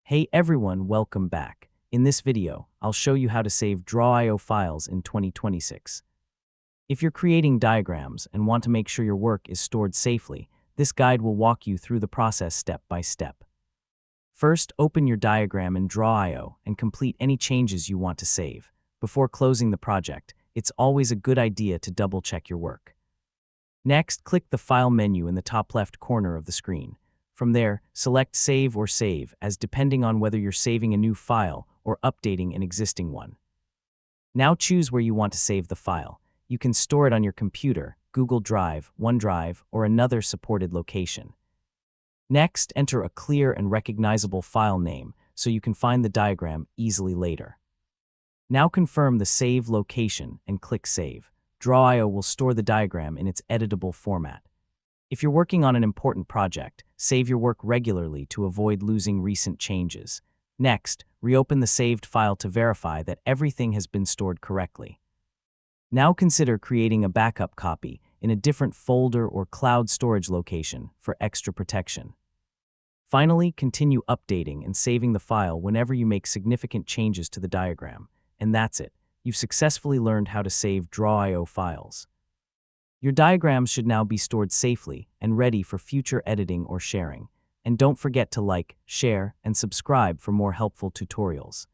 Hey everyone, welcome back. In this video, I'll show you how to save Draw.io files in 2026. If you're creating diagrams and want to make sure your work is stored safely, this guide will walk you through the process step by step. First, open your diagram in Draw.io and complete any changes you want to save. Before closing the project, it's always a good idea to double-check your work. Next, click the File menu in the top left corner of the screen. From there, select Save or Save, as depending on whether you're saving a new file or updating an existing one. Now choose where you want to save the file. You can store it on your computer, Google Drive, OneDrive, or another supported location. Next, enter a clear and recognizable file name so you can find the diagram easily later. Now confirm the save location and click Save. Draw.io will store the diagram in its editable format. If you're working on an important project, save your work regularly to avoid losing recent changes. Next, reopen the saved file to verify that everything has been stored correctly. Now consider creating a backup copy in a different folder or cloud storage location for extra protection. Finally, continue updating and saving the file whenever you make significant changes to the diagram. And that's it. You've successfully learned how to save Draw.io files. Your diagrams should now be stored safely and ready for future editing or sharing. And don't forget to like, share, and subscribe for more helpful tutorials.